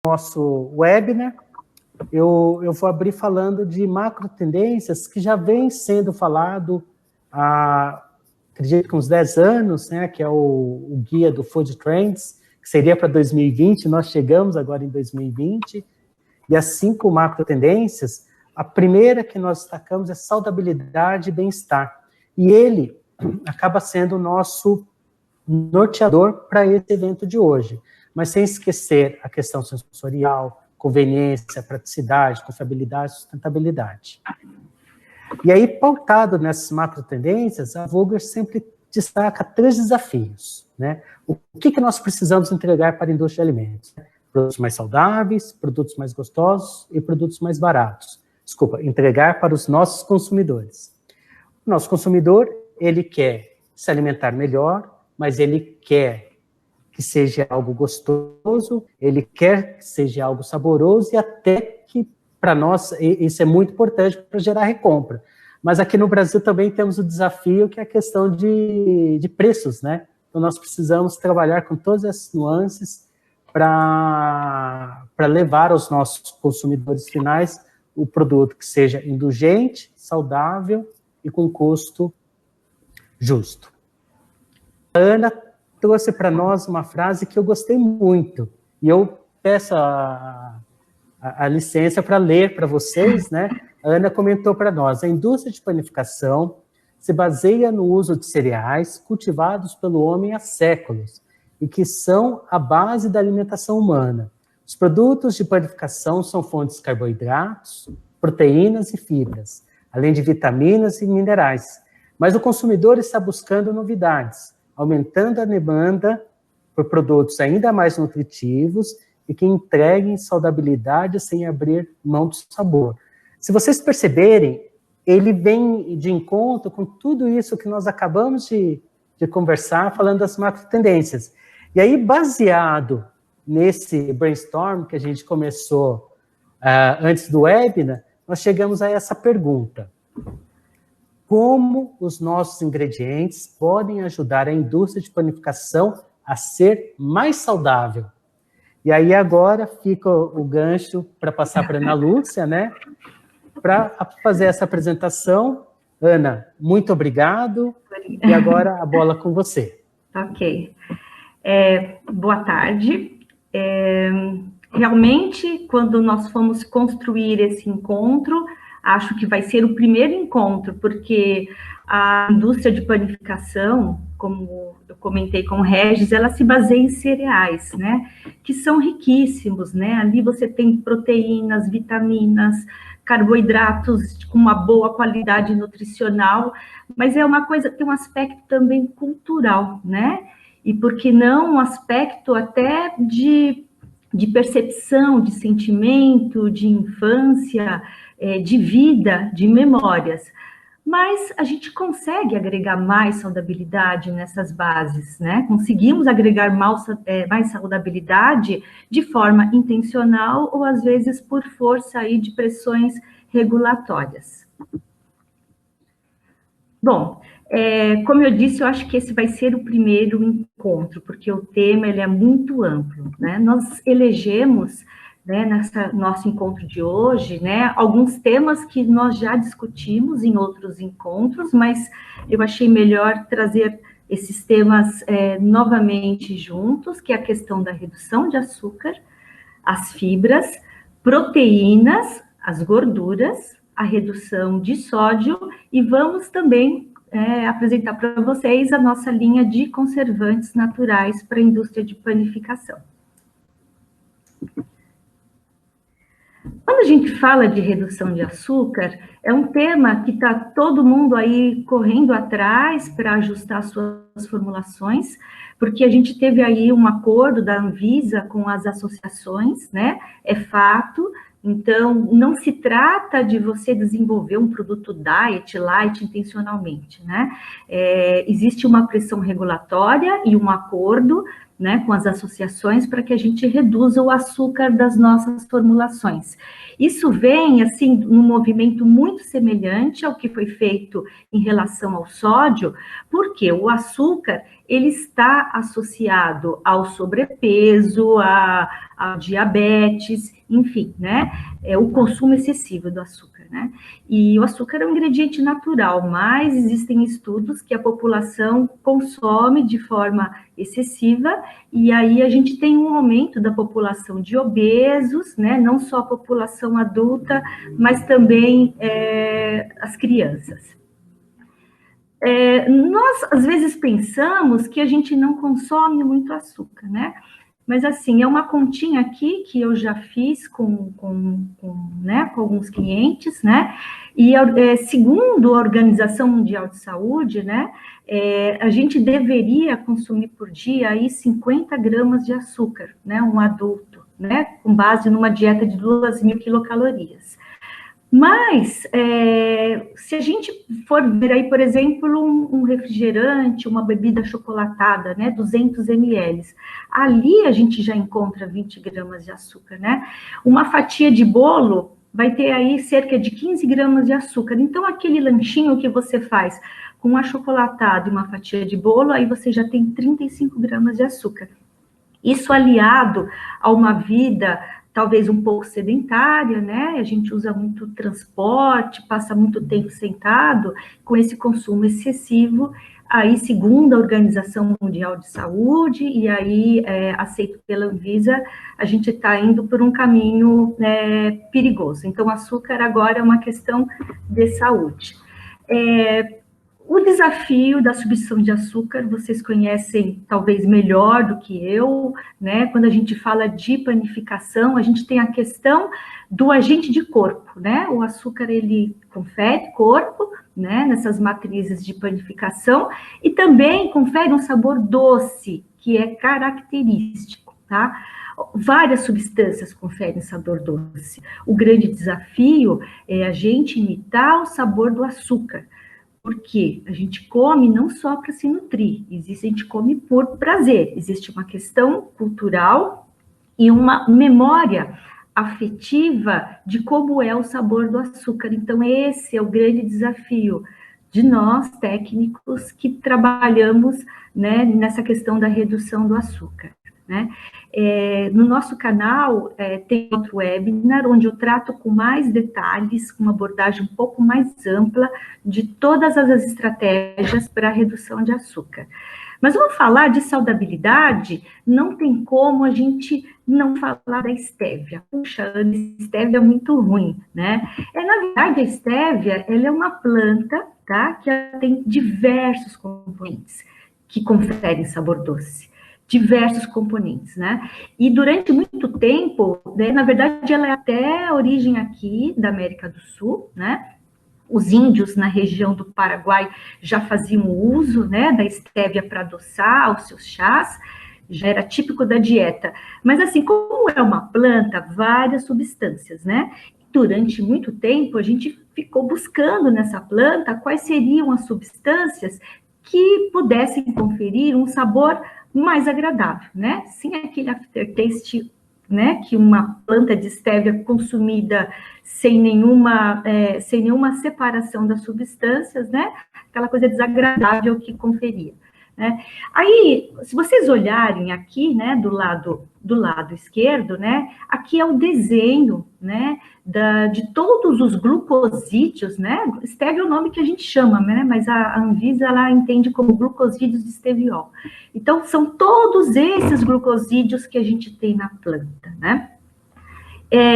nosso webinar, eu vou abrir falando de macro tendências que já vem sendo falado há, acredito que uns 10 anos, né, que é o guia do Food Trends, que seria para 2020, nós chegamos agora em 2020, e as 5 macro tendências, a primeira que nós destacamos é saudabilidade e bem-estar, e ele acaba sendo o nosso norteador para esse evento de hoje, mas sem esquecer a questão sensorial, conveniência, praticidade, confiabilidade, sustentabilidade. E aí, pautado nessas macro tendências, a Vogler sempre destaca 3 desafios, né? O que nós precisamos entregar para a indústria de alimentos? Produtos mais saudáveis, produtos mais gostosos e produtos mais baratos. Desculpa, entregar para os nossos consumidores. O nosso consumidor, ele quer se alimentar melhor, mas ele quer que seja algo gostoso, ele quer que seja algo saboroso e até que, para nós, isso é muito importante para gerar recompra. Mas aqui no Brasil também temos o desafio que é a questão de preços, né? Então nós precisamos trabalhar com todas essas nuances para levar aos nossos consumidores finais o produto que seja indulgente, saudável e com custo justo. A Ana trouxe para nós uma frase que eu gostei muito, e eu peço a licença para ler para vocês, né? A Ana comentou para nós: a indústria de panificação se baseia no uso de cereais cultivados pelo homem há séculos e que são a base da alimentação humana. Os produtos de panificação são fontes de carboidratos, proteínas e fibras, além de vitaminas e minerais. Mas o consumidor está buscando novidades, aumentando a demanda por produtos ainda mais nutritivos e que entreguem saudabilidade sem abrir mão do sabor. Se vocês perceberem, ele vem de encontro com tudo isso que nós acabamos de conversar, falando das macro tendências. E aí, baseado nesse brainstorm que a gente começou antes do webinar, nós chegamos a essa pergunta: como os nossos ingredientes podem ajudar a indústria de panificação a ser mais saudável? E aí agora fica o gancho para passar para a Ana Lúcia, né? Para fazer essa apresentação. Ana, muito obrigado. E agora a bola com você. Ok. Boa tarde. Realmente, quando nós fomos construir esse encontro, acho que vai ser o primeiro encontro, porque a indústria de panificação, como eu comentei com o Regis, ela se baseia em cereais, né? Que são riquíssimos, né? Ali você tem proteínas, vitaminas, carboidratos com uma boa qualidade nutricional, mas é uma coisa, tem um aspecto também cultural, né? E por que não um aspecto até de percepção, de sentimento, de infância, de vida, de memórias. Mas a gente consegue agregar mais saudabilidade nessas bases, né? Conseguimos agregar mais saudabilidade de forma intencional ou, às vezes, por força aí de pressões regulatórias. Bom, como eu disse, eu acho que esse vai ser o primeiro encontro, porque o tema ele é muito amplo, né? Nós elegemos, né, nesse nosso encontro de hoje, né, alguns temas que nós já discutimos em outros encontros, mas eu achei melhor trazer esses temas novamente juntos, que é a questão da redução de açúcar, as fibras, proteínas, as gorduras, a redução de sódio, e vamos também apresentar para vocês a nossa linha de conservantes naturais para a indústria de panificação. Quando a gente fala de redução de açúcar, é um tema que está todo mundo aí correndo atrás para ajustar suas formulações, porque a gente teve aí um acordo da Anvisa com as associações, né? É fato. Então, não se trata de você desenvolver um produto diet, light, intencionalmente, né? Existe uma pressão regulatória e um acordo, né, com as associações para que a gente reduza o açúcar das nossas formulações. Isso vem, assim, num movimento muito semelhante ao que foi feito em relação ao sódio, porque o açúcar, ele está associado ao sobrepeso, a diabetes, enfim, né? O consumo excessivo do açúcar, né? E o açúcar é um ingrediente natural, mas existem estudos que a população consome de forma excessiva, e aí a gente tem um aumento da população de obesos, né? Não só a população adulta, mas também as crianças. Nós, às vezes, pensamos que a gente não consome muito açúcar, né? Mas, assim, é uma continha aqui que eu já fiz com alguns clientes, né? E, segundo a Organização Mundial de Saúde, né? A gente deveria consumir por dia aí 50 gramas de açúcar, né? Um adulto, né? Com base numa dieta de 2.000 quilocalorias. Mas, se a gente for ver aí, por exemplo, um refrigerante, uma bebida chocolatada, né, 200 ml, ali a gente já encontra 20 gramas de açúcar, né? Uma fatia de bolo vai ter aí cerca de 15 gramas de açúcar. Então, aquele lanchinho que você faz com um achocolatado e uma fatia de bolo, aí você já tem 35 gramas de açúcar. Isso aliado a uma vida talvez um pouco sedentária, né? A gente usa muito transporte, passa muito tempo sentado, com esse consumo excessivo, aí, segundo a Organização Mundial de Saúde, e aí aceito pela Anvisa, a gente está indo por um caminho perigoso. Então, o açúcar agora é uma questão de saúde. O desafio da substituição de açúcar, vocês conhecem talvez melhor do que eu, né? Quando a gente fala de panificação, a gente tem a questão do agente de corpo, né? O açúcar, ele confere corpo, né? Nessas matrizes de panificação, e também confere um sabor doce, que é característico, tá? Várias substâncias conferem sabor doce. O grande desafio é a gente imitar o sabor do açúcar, porque a gente come não só para se nutrir, a gente come por prazer. Existe uma questão cultural e uma memória afetiva de como é o sabor do açúcar. Então, esse é o grande desafio de nós, técnicos, que trabalhamos, né, nessa questão da redução do açúcar, né? No nosso canal tem outro webinar, onde eu trato com mais detalhes, com uma abordagem um pouco mais ampla de todas as estratégias para a redução de açúcar. Mas vamos falar de saudabilidade, não tem como a gente não falar da estévia. Puxa, a estévia é muito ruim, né? Na verdade, a estévia, ela é uma planta, tá? Que tem diversos componentes que conferem sabor doce. Diversos componentes, né? E durante muito tempo, né, na verdade, ela é até a origem aqui da América do Sul, né? Os índios na região do Paraguai já faziam uso, né, da estévia para adoçar os seus chás, já era típico da dieta. Mas assim, como é uma planta, várias substâncias, né? Durante muito tempo, a gente ficou buscando nessa planta quais seriam as substâncias que pudessem conferir um sabor mais agradável, né? Sem aquele aftertaste, né? Que uma planta de estévia consumida sem nenhuma separação das substâncias, né? Aquela coisa desagradável que conferia, né? Aí, se vocês olharem aqui, né? Do lado esquerdo, né? Aqui é o desenho, né? De todos os glucosídeos, né? Estévia é o nome que a gente chama, né? Mas a Anvisa, ela entende como glucosídeos de esteviol. Então, são todos esses glucosídeos que a gente tem na planta, né?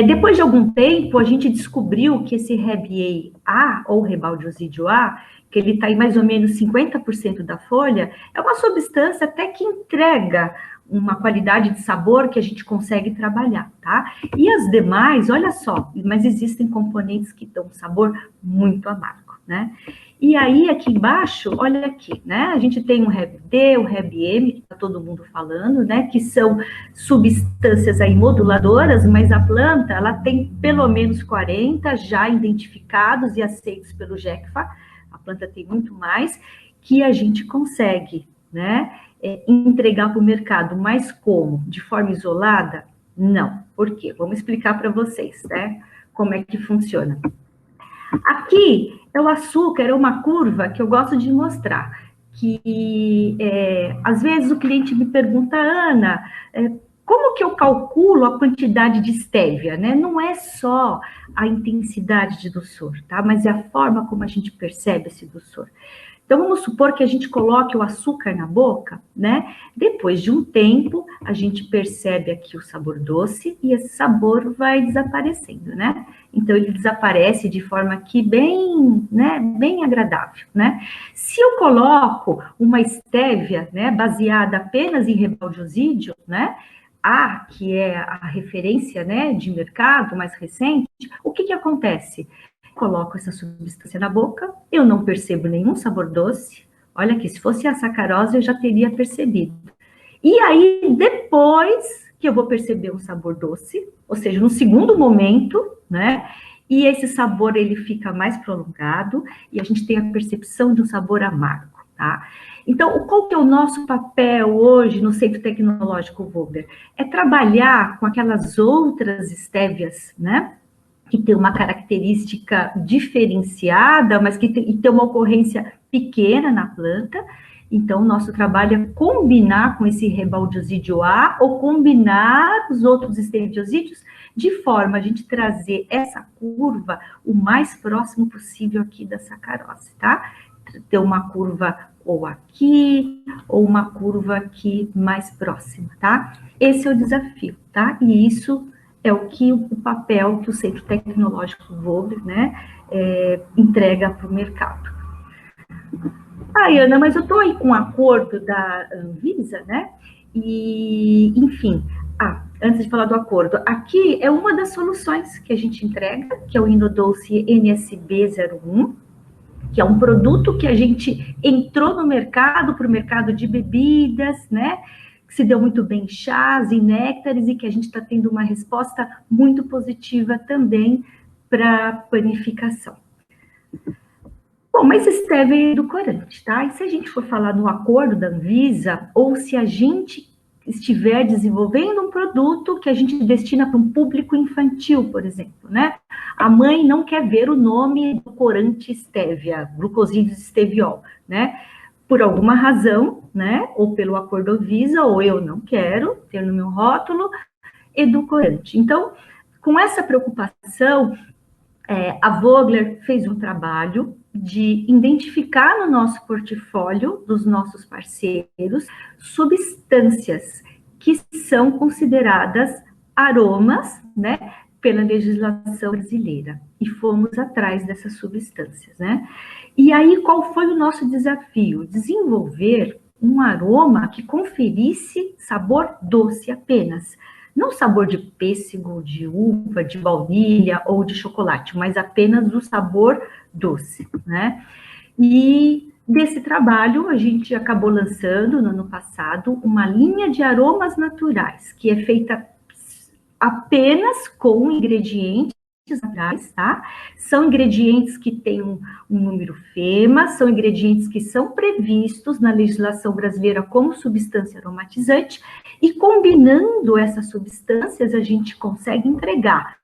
Depois de algum tempo, a gente descobriu que esse Reb-A, ou rebaldiosídeo A, que ele está em mais ou menos 50% da folha, é uma substância até que entrega uma qualidade de sabor que a gente consegue trabalhar, tá? E as demais, olha só, mas existem componentes que dão um sabor muito amargo, né? E aí, aqui embaixo, olha aqui, né? A gente tem o Reb-D, o Reb-M, que está todo mundo falando, né? Que são substâncias aí moduladoras, mas a planta, ela tem pelo menos 40 já identificados e aceitos pelo GECFA. A planta tem muito mais, que a gente consegue, né? Entregar para o mercado, mas como? De forma isolada? Não. Por quê? Vamos explicar para vocês, né? Como é que funciona. Aqui é o açúcar, é uma curva que eu gosto de mostrar. que às vezes o cliente me pergunta, Ana, como que eu calculo a quantidade de estévia, né? Não é só a intensidade de doçor, tá? Mas é a forma como a gente percebe esse doçor. Então, vamos supor que a gente coloque o açúcar na boca, né? Depois de um tempo, a gente percebe aqui o sabor doce e esse sabor vai desaparecendo, né? Então, ele desaparece de forma aqui bem, né, bem agradável, né? Se eu coloco uma estévia, né, baseada apenas em rebaldosídeo, né? Que é a referência, né, de mercado mais recente, o que acontece? Coloco essa substância na boca, eu não percebo nenhum sabor doce. Olha aqui, se fosse a sacarose, eu já teria percebido. E aí, depois que eu vou perceber um sabor doce, ou seja, no segundo momento, né? E esse sabor, ele fica mais prolongado, e a gente tem a percepção de um sabor amargo, tá? Então, qual que é o nosso papel hoje no Centro Tecnológico Vogler? É trabalhar com aquelas outras estévias, né? Que tem uma característica diferenciada, mas que tem uma ocorrência pequena na planta. Então, o nosso trabalho é combinar com esse rebaldosídeo A ou combinar os outros esteviosídeos de forma a gente trazer essa curva o mais próximo possível aqui da sacarose, tá? Ter uma curva ou aqui, ou uma curva aqui mais próxima, tá? Esse é o desafio, tá? E isso é o papel que o Centro Tecnológico Vogler, né, entrega para o mercado. Ana, mas eu estou aí com um acordo da Anvisa, né, e, enfim, antes de falar do acordo, aqui é uma das soluções que a gente entrega, que é o Inodulce NSB01, que é um produto que a gente entrou no mercado, para o mercado de bebidas, né, que se deu muito bem em chás, em néctares, e que a gente está tendo uma resposta muito positiva também para panificação. Bom, mas estévia é edulcorante, tá? E se a gente for falar no acordo da Anvisa, ou se a gente estiver desenvolvendo um produto que a gente destina para um público infantil, por exemplo, né? A mãe não quer ver o nome edulcorante estévia, glucosídeo esteviol, né? Por alguma razão, né? Ou pelo acordo Anvisa, ou eu não quero ter no meu rótulo edulcorante. Então, com essa preocupação, a Vogler fez um trabalho de identificar no nosso portfólio dos nossos parceiros substâncias que são consideradas aromas, né, pela legislação brasileira. E fomos atrás dessas substâncias, né? E aí, qual foi o nosso desafio? Desenvolver um aroma que conferisse sabor doce apenas. Não sabor de pêssego, de uva, de baunilha ou de chocolate, mas apenas o sabor doce, né? E desse trabalho, a gente acabou lançando, no ano passado, uma linha de aromas naturais, que é feita apenas com ingredientes naturais, tá? São ingredientes que têm um número FEMA, são ingredientes que são previstos na legislação brasileira como substância aromatizante, e combinando essas substâncias, a gente consegue entregar,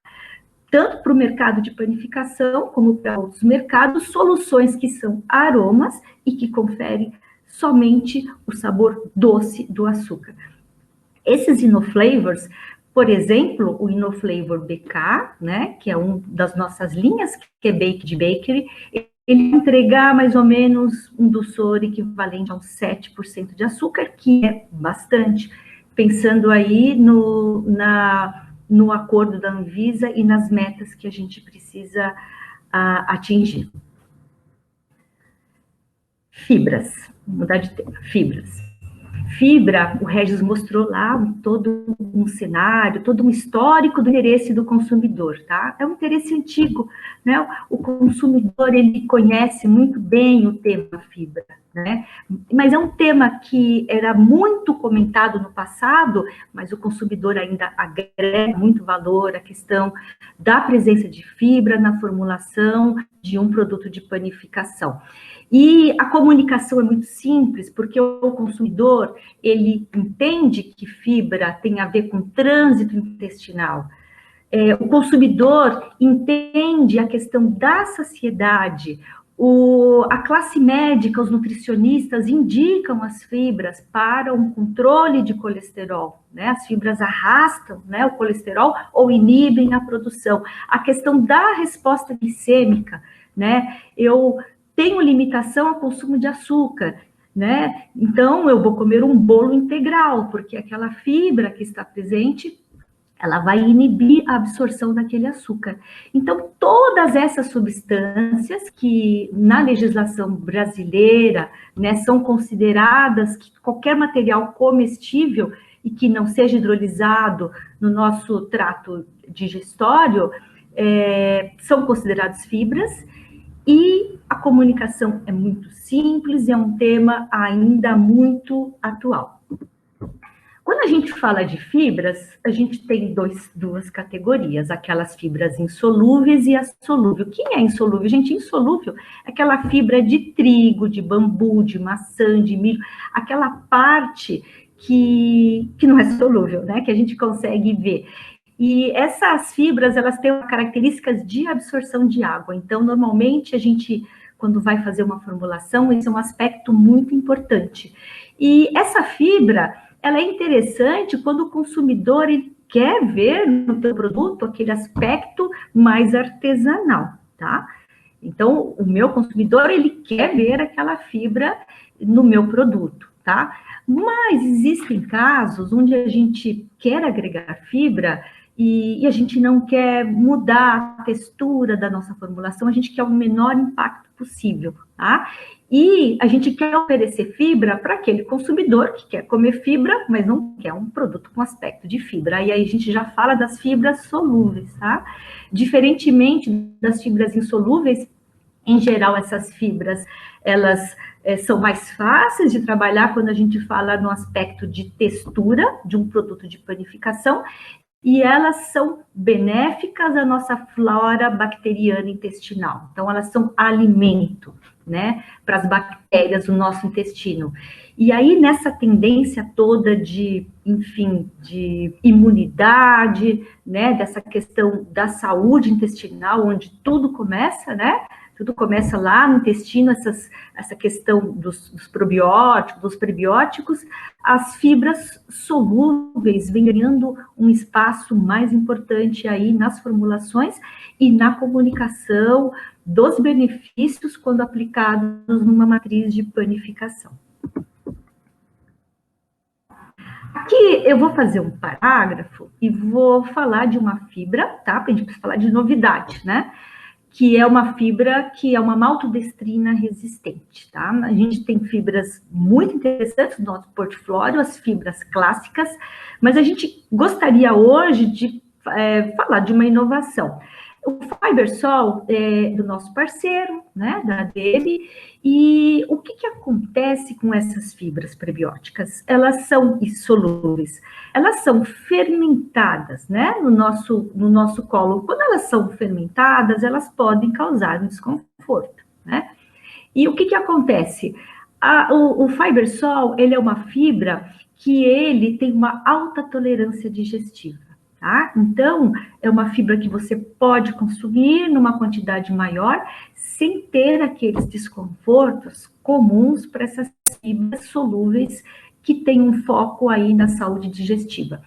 tanto para o mercado de panificação, como para outros mercados, soluções que são aromas e que conferem somente o sabor doce do açúcar. Esses InnoFlavors, por exemplo, o InnoFlavor BK, né, que é uma das nossas linhas, que é Baked Bakery, ele entrega mais ou menos um doçor equivalente a uns 7% de açúcar, que é bastante, pensando aí no acordo da Anvisa e nas metas que a gente precisa atingir. Fibras, vou mudar de tema, fibras. Fibra, o Regis mostrou lá todo um cenário, todo um histórico do interesse do consumidor, tá? É um interesse antigo, né? O consumidor, ele conhece muito bem o tema fibra, né? Mas é um tema que era muito comentado no passado, mas o consumidor ainda agrega muito valor à questão da presença de fibra na formulação de um produto de panificação. E a comunicação é muito simples, porque o consumidor, ele entende que fibra tem a ver com trânsito intestinal. O consumidor entende a questão da saciedade. A classe médica, os nutricionistas indicam as fibras para um controle de colesterol, né? As fibras arrastam, né, o colesterol ou inibem a produção. A questão da resposta glicêmica, né? Eu tenho limitação ao consumo de açúcar, né? Então, eu vou comer um bolo integral, porque aquela fibra que está presente, ela vai inibir a absorção daquele açúcar. Então, todas essas substâncias que na legislação brasileira, né, são consideradas que qualquer material comestível e que não seja hidrolisado no nosso trato digestório, são considerados fibras, e a comunicação é muito simples, é um tema ainda muito atual. Quando a gente fala de fibras, a gente tem duas categorias, aquelas fibras insolúveis e a solúvel. O que é insolúvel? Gente, insolúvel é aquela fibra de trigo, de bambu, de maçã, de milho, aquela parte que não é solúvel, né? Que a gente consegue ver. E essas fibras, elas têm características de absorção de água. Então, normalmente, a gente, quando vai fazer uma formulação, esse é um aspecto muito importante. E essa fibra, ela é interessante quando o consumidor ele quer ver no teu produto aquele aspecto mais artesanal, tá? Então, o meu consumidor, ele quer ver aquela fibra no meu produto, tá? Mas existem casos onde a gente quer agregar fibra e a gente não quer mudar a textura da nossa formulação, a gente quer o menor impacto possível, tá? E a gente quer oferecer fibra para aquele consumidor que quer comer fibra, mas não quer um produto com aspecto de fibra. E aí a gente já fala das fibras solúveis, tá? Diferentemente das fibras insolúveis, em geral, essas fibras, elas são mais fáceis de trabalhar quando a gente fala no aspecto de textura de um produto de panificação, e elas são benéficas à nossa flora bacteriana intestinal. Então, elas são alimento, né, para as bactérias do nosso intestino. E aí, nessa tendência toda de, enfim, de imunidade, né, dessa questão da saúde intestinal, onde tudo começa, né, tudo começa lá no intestino, essa questão dos probióticos, dos prebióticos, as fibras solúveis vêm ganhando um espaço mais importante aí nas formulações e na comunicação dos benefícios quando aplicados numa matriz de panificação. Aqui eu vou fazer um parágrafo e vou falar de uma fibra, tá? Porque a gente precisa falar de novidade, né? Que é uma fibra que é uma maltodestrina resistente, tá? A gente tem fibras muito interessantes no nosso portfólio, as fibras clássicas, mas a gente gostaria hoje de falar de uma inovação. O Fibersol é do nosso parceiro, né, da dele, e o que acontece com essas fibras prebióticas? Elas são insolúveis, elas são fermentadas, né, no nosso colo. Quando elas são fermentadas, elas podem causar um desconforto, né? E o que acontece? O Fibersol, ele é uma fibra que ele tem uma alta tolerância digestiva. Tá? Então, é uma fibra que você pode consumir numa quantidade maior, sem ter aqueles desconfortos comuns para essas fibras solúveis que têm um foco aí na saúde digestiva.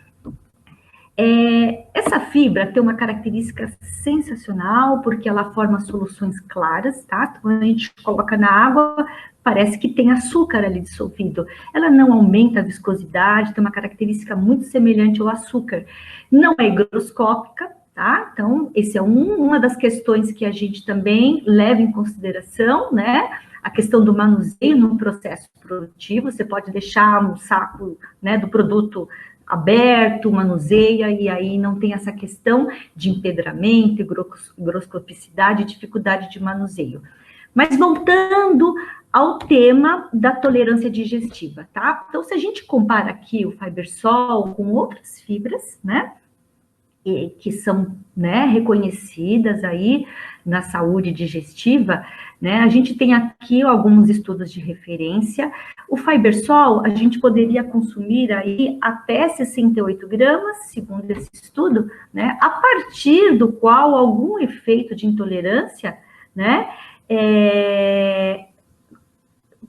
Essa fibra tem uma característica sensacional, porque ela forma soluções claras, tá? Quando a gente coloca na água, parece que tem açúcar ali dissolvido. Ela não aumenta a viscosidade, tem uma característica muito semelhante ao açúcar. Não é higroscópica, tá? Então, esse é uma das questões que a gente também leva em consideração, né? A questão do manuseio no processo produtivo, você pode deixar um saco, né, do produto aberto, manuseia, e aí não tem essa questão de empedramento, higroscopicidade, dificuldade de manuseio. Mas voltando ao tema da tolerância digestiva, tá? Então, se a gente compara aqui o Fibersol com outras fibras, né, que são, né, reconhecidas aí na saúde digestiva, né, a gente tem aqui alguns estudos de referência. O Fibersol, a gente poderia consumir aí até 68 gramas, segundo esse estudo, né, a partir do qual algum efeito de intolerância, né,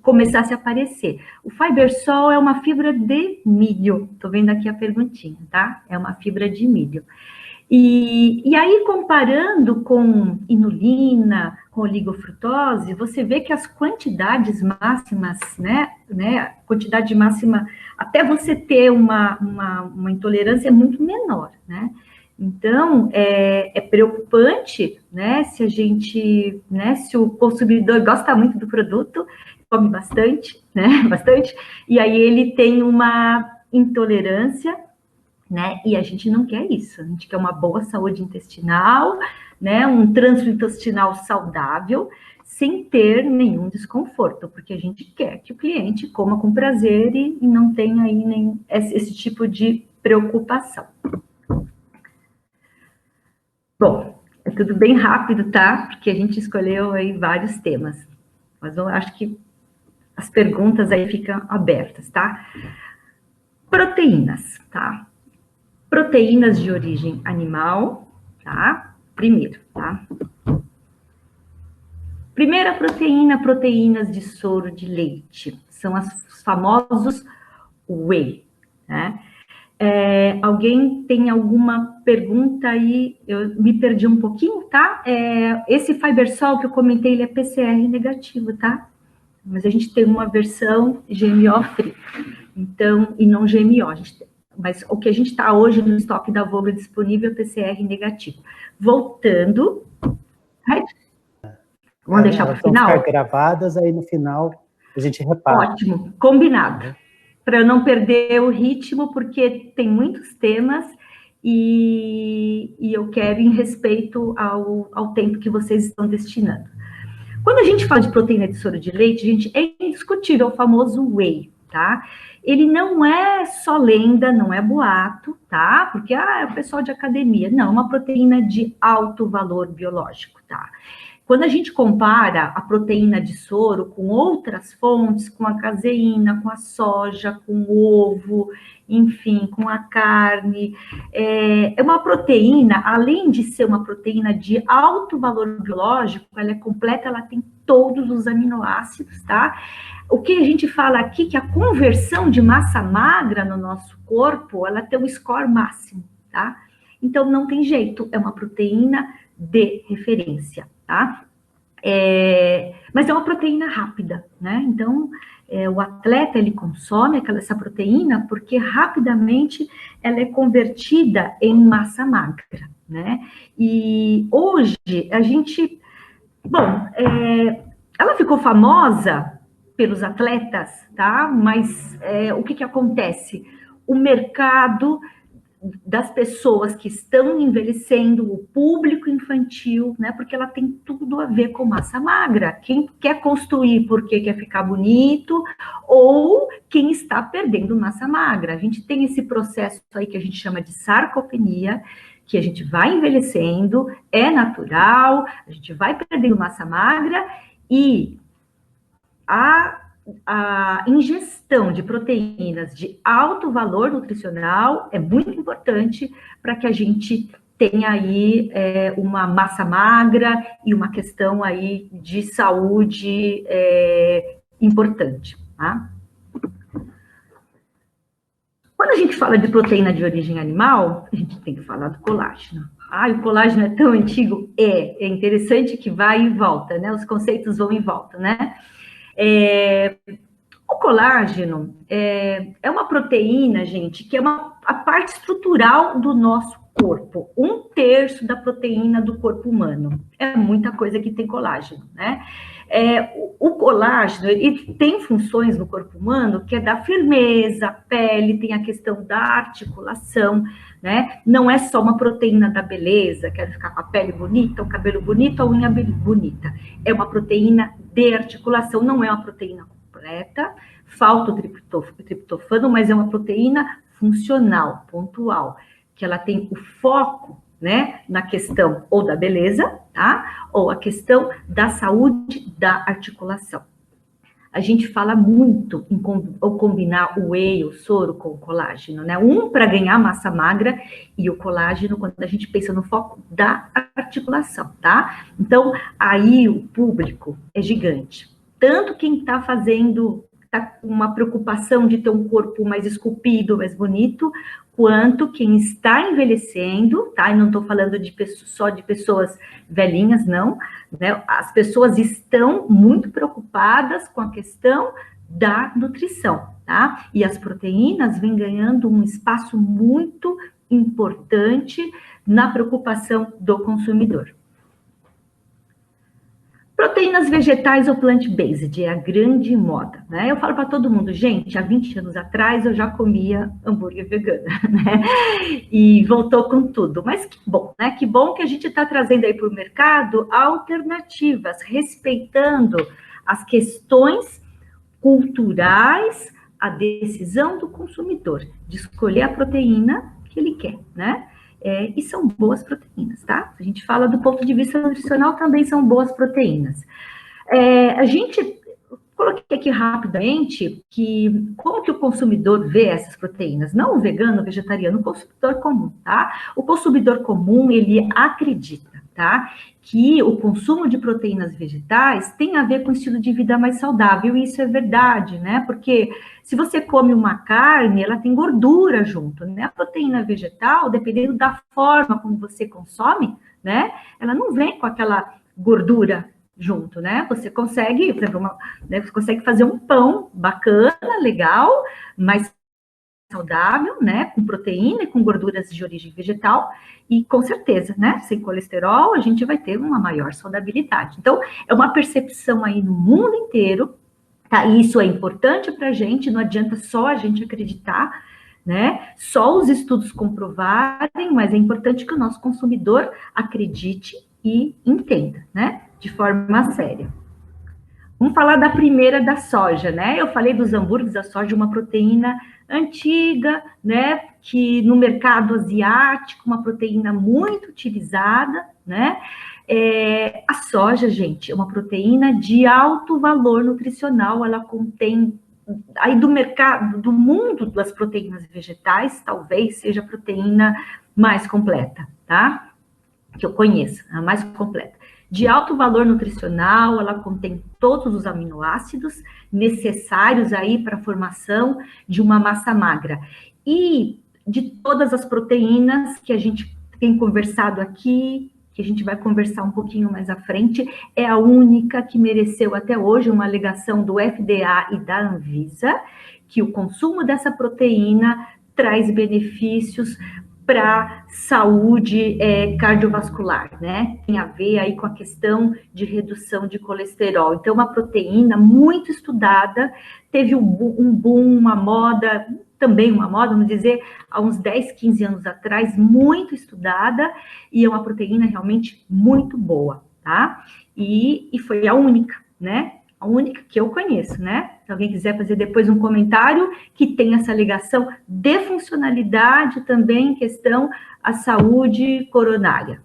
começasse a aparecer. O Fibersol é uma fibra de milho, tô vendo aqui a perguntinha, tá? É uma fibra de milho. E aí, comparando com inulina, com oligofrutose, você vê que as quantidades máximas, né, quantidade máxima, até você ter uma intolerância é muito menor, né? Então, é preocupante, né, se a gente, né, se o consumidor gosta muito do produto, come bastante, né, bastante, e aí ele tem uma intolerância, né, e a gente não quer isso, a gente quer uma boa saúde intestinal, né, um trânsito intestinal saudável, sem ter nenhum desconforto, porque a gente quer que o cliente coma com prazer e não tenha aí nem esse tipo de preocupação. Bom, é tudo bem rápido, tá? Porque a gente escolheu aí vários temas. Mas eu acho que as perguntas aí ficam abertas, tá? Proteínas, tá? Proteínas de origem animal, tá? Primeiro, tá? Primeira proteína, proteínas de soro de leite. São os famosos whey, né? Alguém tem alguma pergunta aí? Eu me perdi um pouquinho, tá? Esse Fibersol que eu comentei, ele é PCR negativo, tá? Mas a gente tem uma versão GMO free, então, e não GMO. Mas o que a gente está hoje no estoque da Vogler disponível é PCR negativo. Voltando, right? Vamos deixar para o final? Vão ficar gravadas, aí no final a gente repara. Ótimo, combinado. Para eu não perder o ritmo, porque tem muitos temas e eu quero em respeito ao tempo que vocês estão destinando. Quando a gente fala de proteína de soro de leite, gente, é indiscutível o famoso whey, tá? Ele não é só lenda, não é boato, tá? Porque, é o pessoal de academia. Não, é uma proteína de alto valor biológico, tá? Quando a gente compara a proteína de soro com outras fontes, com a caseína, com a soja, com o ovo, enfim, com a carne, é uma proteína, além de ser uma proteína de alto valor biológico, ela é completa, ela tem todos os aminoácidos, tá? O que a gente fala aqui, que a conversão de massa magra no nosso corpo, ela tem um score máximo, tá? Então, não tem jeito, é uma proteína de referência, tá? Mas é uma proteína rápida, né? Então, o atleta, ele consome essa proteína porque rapidamente ela é convertida em massa magra, né? E hoje, a gente... Bom, ela ficou famosa pelos atletas, tá? Mas o que acontece? O mercado das pessoas que estão envelhecendo, o público infantil, né? Porque ela tem tudo a ver com massa magra. Quem quer construir porque quer ficar bonito, ou quem está perdendo massa magra. A gente tem esse processo aí que a gente chama de sarcopenia, que a gente vai envelhecendo, é natural, a gente vai perdendo massa magra e a ingestão de proteínas de alto valor nutricional é muito importante para que a gente tenha aí uma massa magra e uma questão aí de saúde importante, tá? Quando a gente fala de proteína de origem animal, a gente tem que falar do colágeno. O colágeno é tão antigo? É interessante que vai e volta, né? Os conceitos vão e voltam, né? O colágeno é uma proteína, gente, que é a parte estrutural do nosso corpo. 1/3 da proteína do corpo humano. É muita coisa que tem colágeno, né? O colágeno, ele tem funções no corpo humano que é da firmeza, a pele, tem a questão da articulação, né? Não é só uma proteína da beleza, quero ficar com a pele bonita, o cabelo bonito, a unha bonita. É uma proteína de articulação, não é uma proteína completa, falta o triptofano, mas é uma proteína funcional, pontual, que ela tem o foco, né, na questão ou da beleza, tá? Ou a questão da saúde da articulação. A gente fala muito em combinar o whey, o soro, com o colágeno, né? Um para ganhar massa magra e o colágeno quando a gente pensa no foco da articulação. articulação, tá? Então, aí o público é gigante. Tanto quem está fazendo, está com uma preocupação de ter um corpo mais esculpido, mais bonito, quanto quem está envelhecendo, tá? E não estou falando só de pessoas velhinhas, não, né? As pessoas estão muito preocupadas com a questão da nutrição, tá? E as proteínas vêm ganhando um espaço muito importante na preocupação do consumidor. Proteínas vegetais ou plant-based é a grande moda, né? Eu falo para todo mundo, gente, há 20 anos atrás eu já comia hambúrguer vegano, né? E voltou com tudo. Mas que bom, né? Que bom que a gente está trazendo aí para o mercado alternativas, respeitando as questões culturais, a decisão do consumidor de escolher a proteína que ele quer, né? E são boas proteínas, tá? A gente fala do ponto de vista nutricional, também são boas proteínas. Coloquei aqui rapidamente como que o consumidor vê essas proteínas, não o vegano, o vegetariano, o consumidor comum, tá? O consumidor comum, ele acredita, tá? Que o consumo de proteínas vegetais tem a ver com o estilo de vida mais saudável, e isso é verdade, né? Porque se você come uma carne, ela tem gordura junto, né? A proteína vegetal, dependendo da forma como você consome, né? Ela não vem com aquela gordura junto, né? Você consegue, por exemplo, você consegue fazer um pão bacana, legal, mais saudável, né? Com proteína e com gorduras de origem vegetal, e com certeza, né? Sem colesterol, a gente vai ter uma maior saudabilidade. Então, é uma percepção aí no mundo inteiro, tá? E isso é importante para a gente, não adianta só a gente acreditar, né? Só os estudos comprovarem, mas é importante que o nosso consumidor acredite e entenda, né? De forma séria. Vamos falar da primeira, da soja, né? Eu falei dos hambúrgueres, a soja é uma proteína antiga, né? Que no mercado asiático, uma proteína muito utilizada, né? A soja, gente, é uma proteína de alto valor nutricional, ela contém, aí do mercado, do mundo das proteínas vegetais, talvez seja a proteína mais completa, tá? Que eu conheço, a mais completa. De alto valor nutricional, ela contém todos os aminoácidos necessários aí para a formação de uma massa magra. E de todas as proteínas que a gente tem conversado aqui, que a gente vai conversar um pouquinho mais à frente, é a única que mereceu até hoje uma alegação do FDA e da Anvisa, que o consumo dessa proteína traz benefícios para saúde cardiovascular, né? Tem a ver aí com a questão de redução de colesterol. Então, uma proteína muito estudada, teve um boom, uma moda, também uma moda, vamos dizer, há uns 10, 15 anos atrás, muito estudada, e é uma proteína realmente muito boa, tá? E foi a única, né? A única que eu conheço, né? Se alguém quiser fazer depois um comentário que tem essa ligação de funcionalidade também em questão à saúde coronária.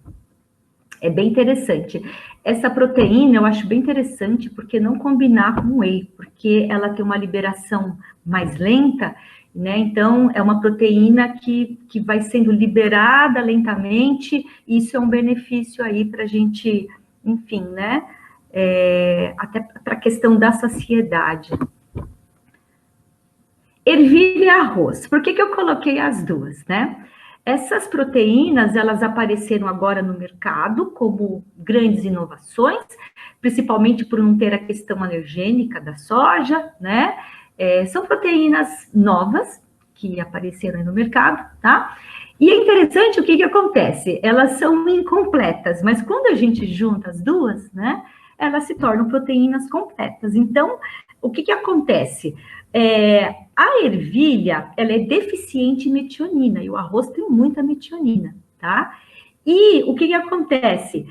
É bem interessante. Essa proteína eu acho bem interessante porque não combinar com whey, porque ela tem uma liberação mais lenta, né? Então, é uma proteína que vai sendo liberada lentamente, e isso é um benefício aí para a gente, enfim, né? Até para a questão da saciedade. Ervilha e arroz. Por que eu coloquei as duas, né? Essas proteínas, elas apareceram agora no mercado como grandes inovações, principalmente por não ter a questão alergênica da soja, né? São proteínas novas que apareceram aí no mercado, tá? E é interessante o que acontece, elas são incompletas, mas quando a gente junta as duas, né? Elas se tornam proteínas completas. Então, o que acontece? A ervilha, ela é deficiente em metionina, e o arroz tem muita metionina, tá? E o que acontece?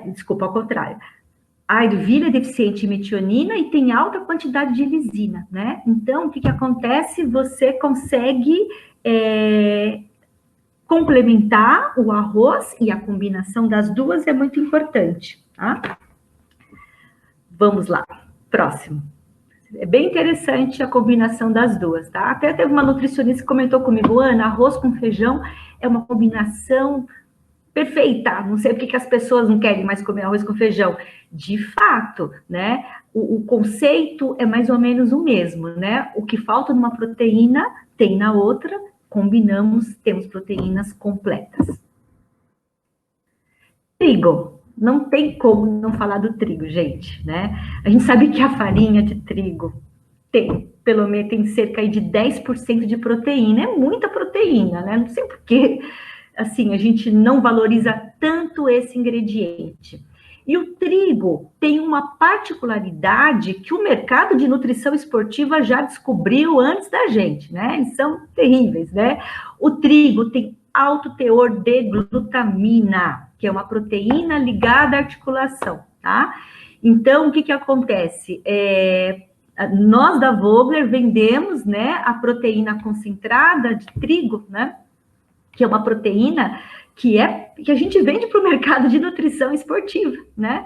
Desculpa, ao contrário. A ervilha é deficiente em metionina e tem alta quantidade de lisina, né? Então, o que acontece? Você consegue complementar o arroz, e a combinação das duas é muito importante, tá? Vamos lá, próximo. É bem interessante a combinação das duas, tá? Até teve uma nutricionista que comentou comigo, Ana, arroz com feijão é uma combinação perfeita, não sei porque que as pessoas não querem mais comer arroz com feijão. De fato, né, o conceito é mais ou menos o mesmo, né? O que falta numa proteína, tem na outra, combinamos, temos proteínas completas. Trigo, não tem como não falar do trigo, gente, né? A gente sabe que a farinha de trigo pelo menos tem cerca de 10% de proteína, é muita proteína, né? Não sei por que, assim, a gente não valoriza tanto esse ingrediente. E o trigo tem uma particularidade que o mercado de nutrição esportiva já descobriu antes da gente, né? Eles são terríveis, né? O trigo tem alto teor de glutamina, que é uma proteína ligada à articulação, tá? Então, o que acontece? Nós da Vogler vendemos, né, a proteína concentrada de trigo, né, que é uma proteína que a gente vende para o mercado de nutrição esportiva, né?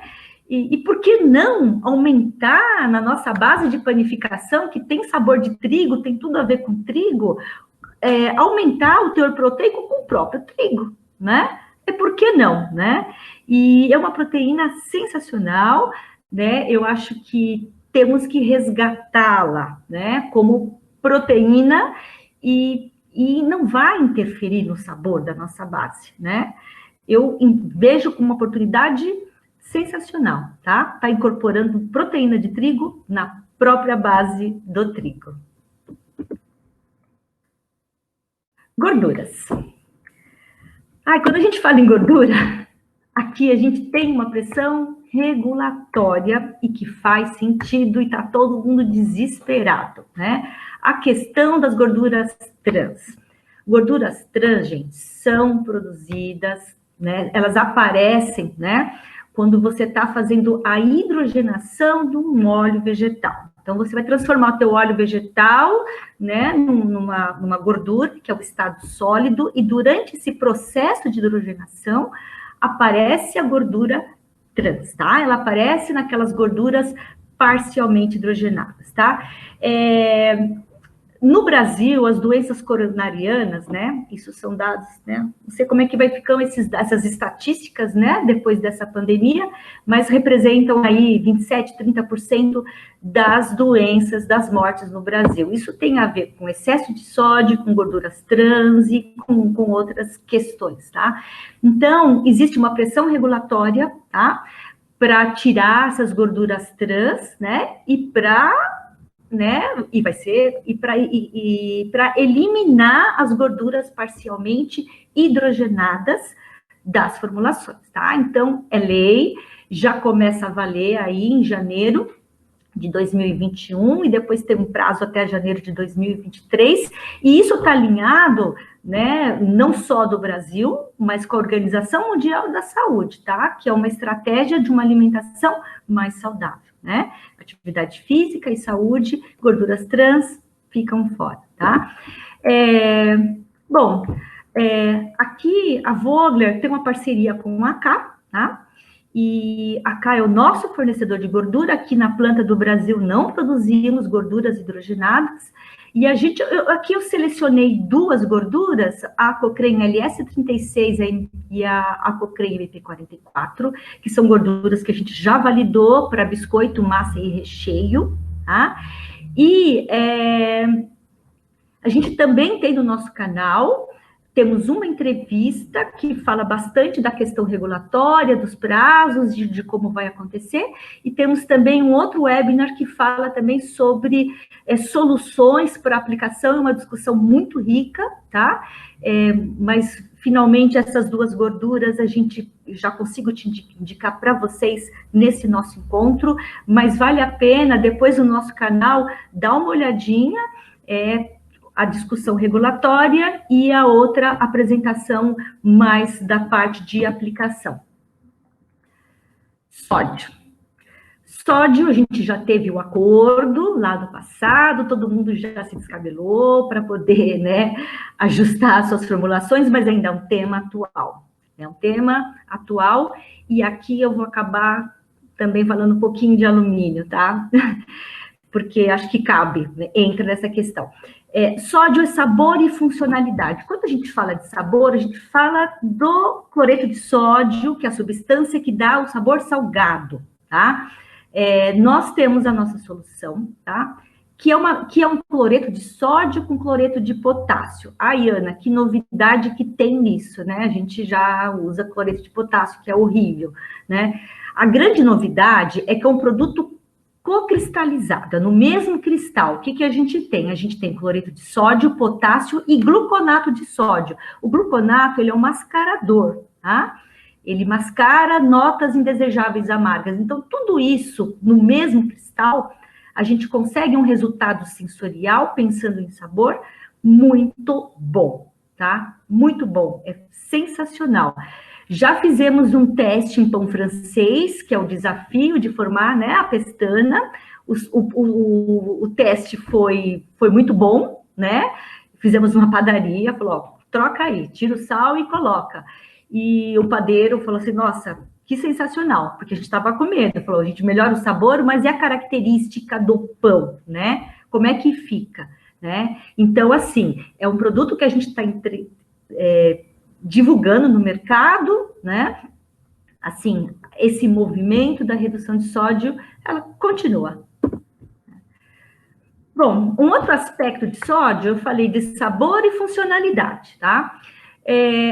E por que não aumentar na nossa base de panificação, que tem sabor de trigo, tem tudo a ver com trigo, aumentar o teor proteico com o próprio trigo, né? Por que não, né? E é uma proteína sensacional, né? Eu acho que temos que resgatá-la, né? Como proteína e não vai interferir no sabor da nossa base, né? Eu vejo como uma oportunidade sensacional, tá? Tá incorporando proteína de trigo na própria base do trigo. Gorduras. Quando a gente fala em gordura, aqui a gente tem uma pressão regulatória e que faz sentido e tá todo mundo desesperado, né? A questão das gorduras trans. Gorduras trans, gente, são produzidas, né? Elas aparecem, né? Quando você está fazendo a hidrogenação de um óleo vegetal. Então, você vai transformar o teu óleo vegetal, né, numa gordura, que é o estado sólido, e durante esse processo de hidrogenação, aparece a gordura trans, tá? Ela aparece naquelas gorduras parcialmente hidrogenadas, tá? No Brasil, as doenças coronarianas, né? Isso são dados, né? Não sei como é que vai ficando essas estatísticas, né? Depois dessa pandemia, mas representam aí 27, 30% das doenças, das mortes no Brasil. Isso tem a ver com excesso de sódio, com gorduras trans e com outras questões, tá? Então, existe uma pressão regulatória, tá? Para tirar essas gorduras trans, né? E para eliminar as gorduras parcialmente hidrogenadas das formulações, tá? Então, é lei, já começa a valer aí em janeiro de 2021 e depois tem um prazo até janeiro de 2023, e isso está alinhado, né, não só do Brasil, mas com a Organização Mundial da Saúde, tá? Que é uma estratégia de uma alimentação mais saudável, né? Atividade física e saúde, gorduras trans ficam fora, tá? Aqui a Vogler tem uma parceria com a AK, tá? E a AK é o nosso fornecedor de gordura. Aqui na planta do Brasil não produzimos gorduras hidrogenadas. E aqui eu selecionei duas gorduras, a Cochrane LS36 e a Cochrane MP44, que são gorduras que a gente já validou para biscoito, massa e recheio, tá? E a gente também tem no nosso canal, temos uma entrevista que fala bastante da questão regulatória, dos prazos, de como vai acontecer, e temos também um outro webinar que fala também sobre soluções para aplicação, é uma discussão muito rica, tá? Mas, finalmente, essas duas gorduras a gente já consigo te indicar para vocês nesse nosso encontro, mas vale a pena, depois no nosso canal, dar uma olhadinha, a discussão regulatória e a outra apresentação mais da parte de aplicação. Sódio. Sódio, a gente já teve o acordo lá do passado, todo mundo já se descabelou para poder, né, ajustar as suas formulações, mas ainda é um tema atual. É um tema atual, e aqui eu vou acabar também falando um pouquinho de alumínio, tá? Porque acho que cabe, né, entra nessa questão. Sódio é sabor e funcionalidade. Quando a gente fala de sabor, a gente fala do cloreto de sódio, que é a substância que dá o sabor salgado, tá? Nós temos a nossa solução, tá? Que é um cloreto de sódio com cloreto de potássio. Ai, Ana, que novidade que tem nisso, né? A gente já usa cloreto de potássio, que é horrível, né? A grande novidade é que é um produto cocristalizado, no mesmo cristal. O que a gente tem? A gente tem cloreto de sódio, potássio e gluconato de sódio. O gluconato, ele é um mascarador, tá? Ele mascara notas indesejáveis amargas. Então, tudo isso no mesmo cristal, a gente consegue um resultado sensorial, pensando em sabor, muito bom, tá? Muito bom, é sensacional. Já fizemos um teste em pão francês, que é o desafio de formar, né, a pestana. O teste foi muito bom, né? Fizemos uma padaria, falou, ó, troca aí, tira o sal e coloca. E o padeiro falou assim, nossa, que sensacional, porque a gente estava com medo. Falou, a gente melhora o sabor, mas e a característica do pão, né? Como é que fica, né? Então, assim, é um produto que a gente está divulgando no mercado, né? Assim, esse movimento da redução de sódio, ela continua. Bom, um outro aspecto de sódio, eu falei de sabor e funcionalidade, tá?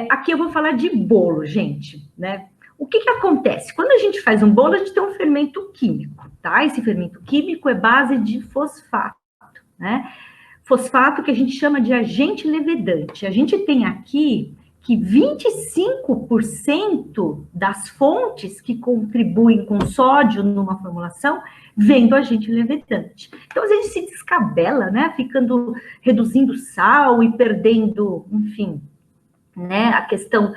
Aqui eu vou falar de bolo, gente, né? O que acontece? Quando a gente faz um bolo, a gente tem um fermento químico, tá? Esse fermento químico é base de fosfato, né? Fosfato que a gente chama de agente levedante. A gente tem aqui que 25% das fontes que contribuem com sódio numa formulação vem do agente levedante. Então, a gente se descabela, né? Reduzindo sal e perdendo, enfim, né? A questão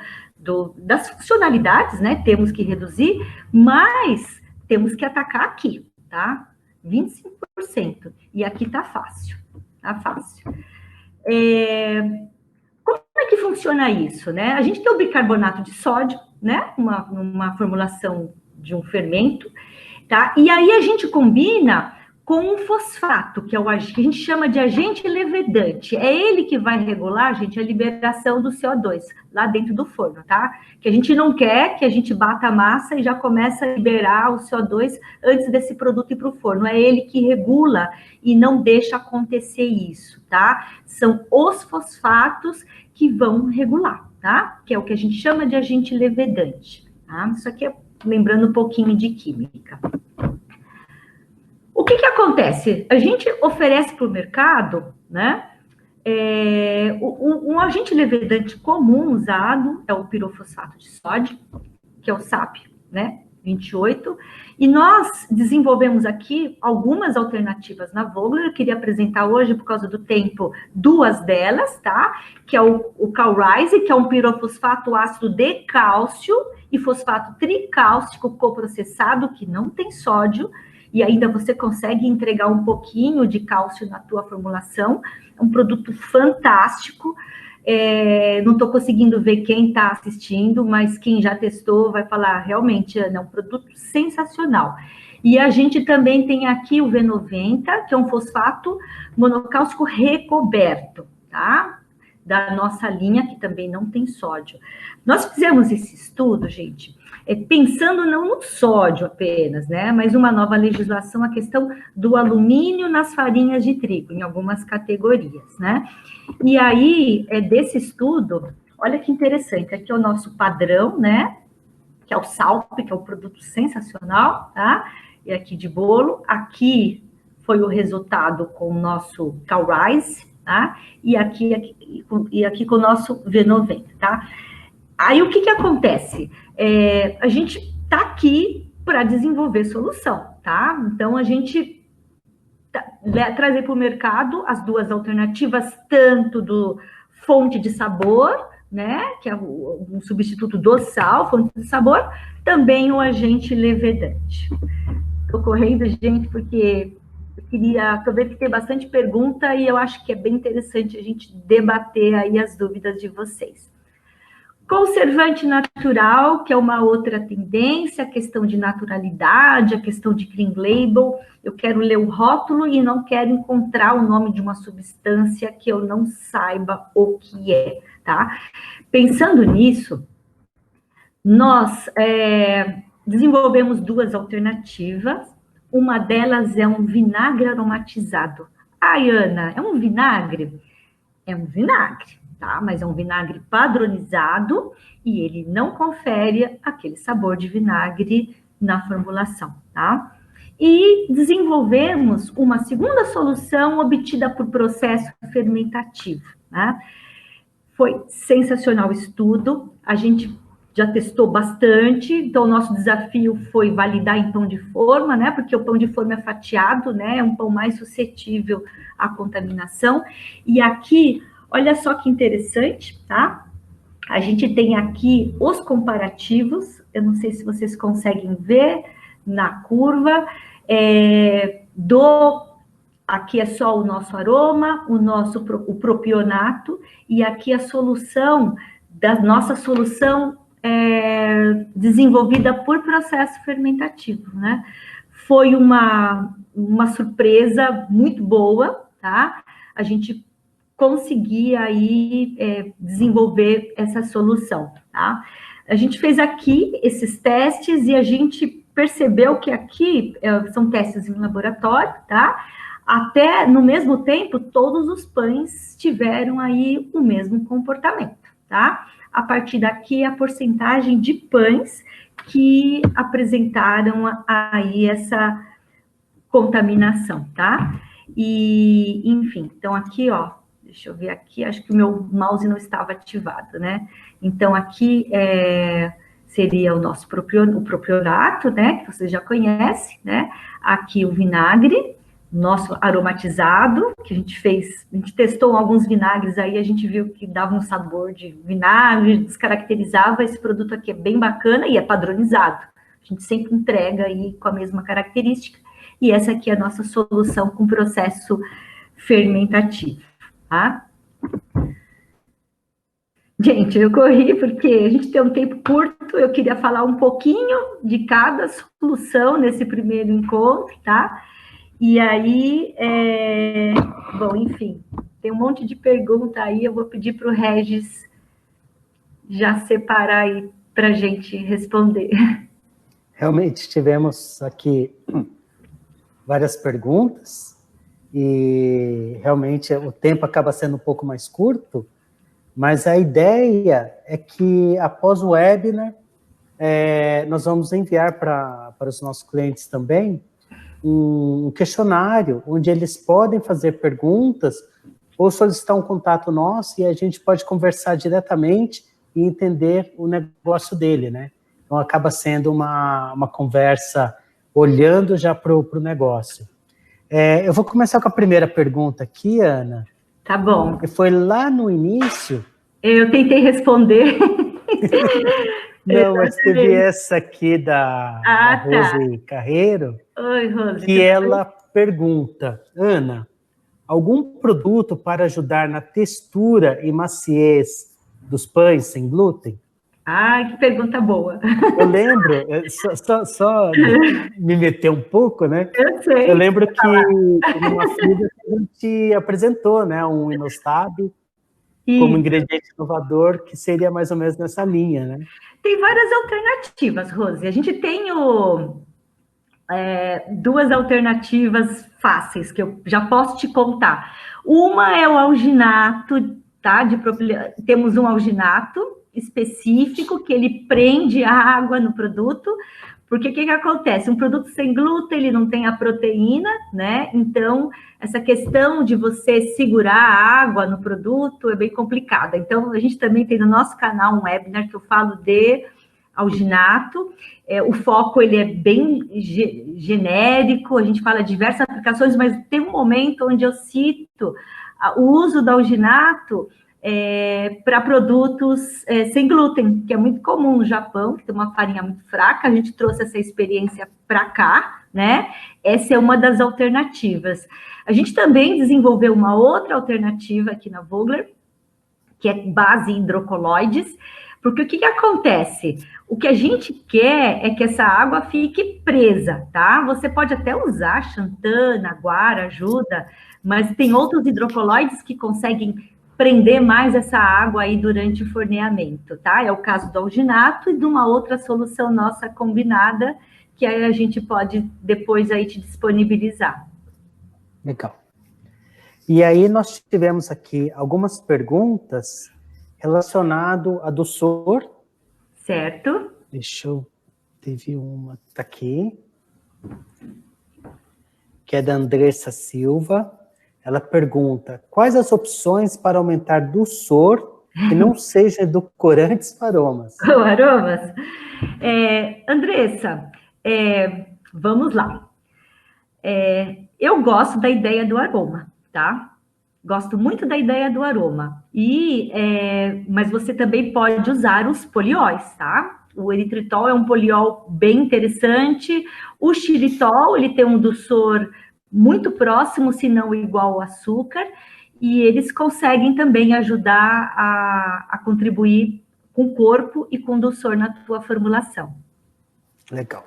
das funcionalidades, né? Temos que reduzir, mas temos que atacar aqui, tá? 25%. E aqui tá fácil, tá fácil. Como é que funciona isso, né? A gente tem o bicarbonato de sódio, né? Uma formulação de um fermento, tá? E aí a gente combina com um fosfato, que é o que a gente chama de agente levedante. É ele que vai regular, gente, a liberação do CO2 lá dentro do forno, tá? Que a gente não quer que a gente bata a massa e já começa a liberar o CO2 antes desse produto ir para o forno. É ele que regula e não deixa acontecer isso, tá? São os fosfatos que vão regular, tá? Que é o que a gente chama de agente levedante, tá? Isso aqui é lembrando um pouquinho de química. O que acontece? A gente oferece para o mercado, né? Um agente levedante comum usado é o pirofosfato de sódio, que é o SAP, né? 28. E nós desenvolvemos aqui algumas alternativas na Vogler. Eu queria apresentar hoje, por causa do tempo, duas delas, tá? Que é o Calrise, que é um pirofosfato ácido de cálcio e fosfato tricálcico coprocessado, que não tem sódio, e ainda você consegue entregar um pouquinho de cálcio na tua formulação. É um produto fantástico. Não estou conseguindo ver quem está assistindo, mas quem já testou vai falar, realmente, Ana, é um produto sensacional. E a gente também tem aqui o V90, que é um fosfato monocálcico recoberto, tá? Da nossa linha, que também não tem sódio. Nós fizemos esse estudo, gente, pensando não no sódio apenas, né? Mas uma nova legislação, a questão do alumínio nas farinhas de trigo, em algumas categorias, né? E aí, desse estudo, olha que interessante, aqui é o nosso padrão, né? Que é o SALP, que é um produto sensacional, tá? E aqui de bolo, aqui foi o resultado com o nosso Calrise, tá? E aqui com o nosso V90, tá? Aí, o que acontece? A gente tá aqui para desenvolver solução, tá? Então, a gente trazer para o mercado as duas alternativas, tanto do fonte de sabor, né? Que é um substituto do sal, fonte de sabor, também o agente levedante. Estou correndo, gente, porque estou vendo que tem bastante pergunta e eu acho que é bem interessante a gente debater aí as dúvidas de vocês. Conservante natural, que é uma outra tendência, a questão de naturalidade, a questão de clean label. Eu quero ler o rótulo e não quero encontrar o nome de uma substância que eu não saiba o que é, tá? Pensando nisso, nós desenvolvemos 2 alternativas. Uma delas é um vinagre aromatizado. Ai, Ana, é um vinagre? É um vinagre. Tá? Mas é um vinagre padronizado e ele não confere aquele sabor de vinagre na formulação, tá? E desenvolvemos uma segunda solução obtida por processo fermentativo, né? Foi sensacional o estudo, a gente já testou bastante, então o nosso desafio foi validar em pão de forma, né? Porque o pão de forma é fatiado, né? É um pão mais suscetível à contaminação. E aqui, olha só que interessante, tá? A gente tem aqui os comparativos, eu não sei se vocês conseguem ver na curva, aqui é só o nosso aroma, o propionato, e aqui a solução, da nossa solução desenvolvida por processo fermentativo, né? Foi uma surpresa muito boa, tá? A gente conseguir aí desenvolver essa solução, tá? A gente fez aqui esses testes e a gente percebeu que aqui são testes em laboratório, tá? Até no mesmo tempo, todos os pães tiveram aí o mesmo comportamento, tá? A partir daqui, a porcentagem de pães que apresentaram aí essa contaminação, tá? E, enfim, então aqui, ó, deixa eu ver aqui, acho que o meu mouse não estava ativado, né? Então, aqui seria o nosso propionato, né? Que vocês já conhecem, né? Aqui o vinagre, nosso aromatizado, que a gente testou alguns vinagres aí, a gente viu que dava um sabor de vinagre, descaracterizava. Esse produto aqui é bem bacana e é padronizado. A gente sempre entrega aí com a mesma característica. E essa aqui é a nossa solução com processo fermentativo. Tá? Gente, eu corri porque a gente tem um tempo curto, eu queria falar um pouquinho de cada solução nesse primeiro encontro, tá? E aí, bom, enfim, tem um monte de pergunta aí, eu vou pedir para o Regis já separar aí para a gente responder. Realmente tivemos aqui várias perguntas, e realmente o tempo acaba sendo um pouco mais curto, mas a ideia é que após o webinar, nós vamos enviar para os nossos clientes também um questionário onde eles podem fazer perguntas ou solicitar um contato nosso e a gente pode conversar diretamente e entender o negócio dele, né? Então acaba sendo uma conversa olhando já para o negócio. Eu vou começar com a primeira pergunta aqui, Ana. Tá bom. Que foi lá no início. Eu tentei responder. Não, mas teve essa aqui da Rose Carreiro. Oi, Rose. Que ela pergunta, Ana, algum produto para ajudar na textura e maciez dos pães sem glúten? Ai, que pergunta boa. Eu lembro, só me meter um pouco, né? Eu sei. Eu lembro que numa feira a gente apresentou, né, um Inostab como ingrediente inovador, que seria mais ou menos nessa linha, né? Tem várias alternativas, Rose. A gente tem duas alternativas fáceis que eu já posso te contar. Uma é o alginato, tá? Temos um alginato específico que ele prende a água no produto, porque o que acontece? Um produto sem glúten, ele não tem a proteína, né? Então, essa questão de você segurar a água no produto é bem complicada. Então, a gente também tem no nosso canal um webinar que eu falo de alginato. O foco, ele é bem genérico, a gente fala de diversas aplicações, mas tem um momento onde eu cito o uso do alginato para produtos sem glúten, que é muito comum no Japão, que tem uma farinha muito fraca. A gente trouxe essa experiência para cá, né? Essa é uma das alternativas. A gente também desenvolveu uma outra alternativa aqui na Vogler, que é base em hidrocoloides, Porque o que acontece? O que a gente quer é que essa água fique presa, tá? Você pode até usar xantana, guara, ajuda, mas tem outros hidrocoloides que conseguem prender mais essa água aí durante o forneamento, tá? É o caso do alginato e de uma outra solução nossa combinada, que aí a gente pode depois aí te disponibilizar. Legal. E aí nós tivemos aqui algumas perguntas relacionadas a doçor. Certo. Deixa eu... Teve uma que está aqui, que é da Andressa Silva. Ela pergunta, quais as opções para aumentar doçor que não seja edulcorantes para aromas? Aromas? Andressa, vamos lá. Eu gosto da ideia do aroma, tá? Gosto muito da ideia do aroma. Mas você também pode usar os polióis, tá? O eritritol é um poliol bem interessante. O xilitol, ele tem um doçor muito próximo, se não igual ao açúcar, e eles conseguem também ajudar a contribuir com o corpo e com o doçor na tua formulação. Legal.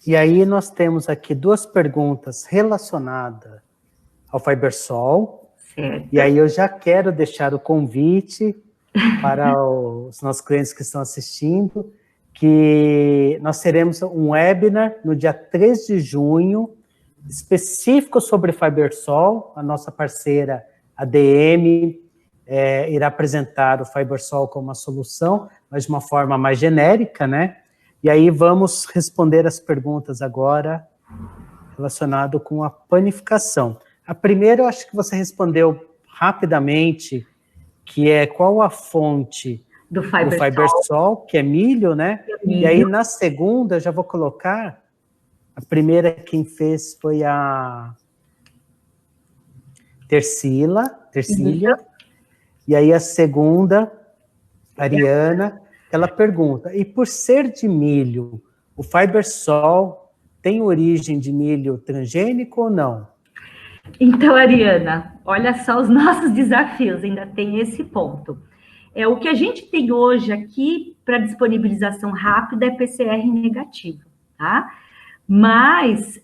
E aí nós temos aqui duas perguntas relacionadas ao Fibersol. Certo. E aí eu já quero deixar o convite para os nossos clientes que estão assistindo, que nós teremos um webinar no dia 3 de junho, específico sobre Fibersol. A nossa parceira ADM irá apresentar o Fibersol como uma solução, mas de uma forma mais genérica, né? E aí vamos responder as perguntas agora relacionado com a panificação. A primeira eu acho que você respondeu rapidamente, que é qual a fonte do Fibersol, que é milho, né? Milho. E aí na segunda eu já vou colocar, a primeira quem fez foi a Tercília, e aí a segunda, Ariana, ela pergunta, e por ser de milho, o Fibersol tem origem de milho transgênico ou não? Então, Ariana, olha só os nossos desafios, ainda tem esse ponto. O que a gente tem hoje aqui para disponibilização rápida é PCR negativo, tá? Mas,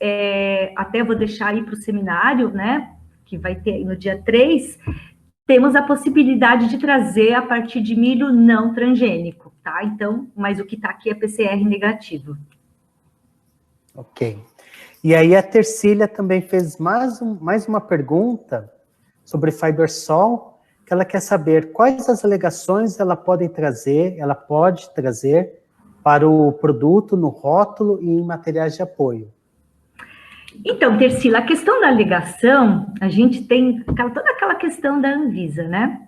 até vou deixar aí para o seminário, né, que vai ter no dia 3, temos a possibilidade de trazer a partir de milho não transgênico, tá? Então, mas o que está aqui é PCR negativo. Ok. E aí a Tercília também fez mais uma pergunta sobre Fibersol, que ela quer saber quais as alegações ela pode trazer para o produto no rótulo e em materiais de apoio. Então, Tercília, a questão da alegação, a gente tem toda aquela questão da Anvisa, né?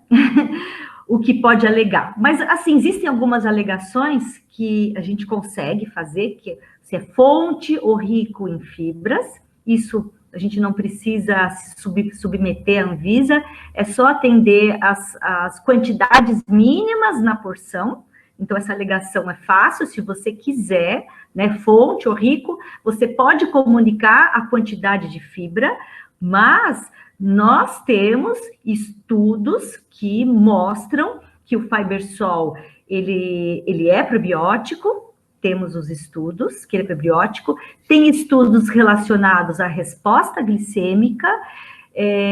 O que pode alegar. Mas, assim, existem algumas alegações que a gente consegue fazer, que se é fonte ou rico em fibras, isso a gente não precisa se submeter à Anvisa, é só atender as quantidades mínimas na porção. Então, essa alegação é fácil, se você quiser, né, fonte ou rico, você pode comunicar a quantidade de fibra, mas nós temos estudos que mostram que o Fibersol, ele é probiótico, temos os estudos que ele é probiótico, tem estudos relacionados à resposta glicêmica,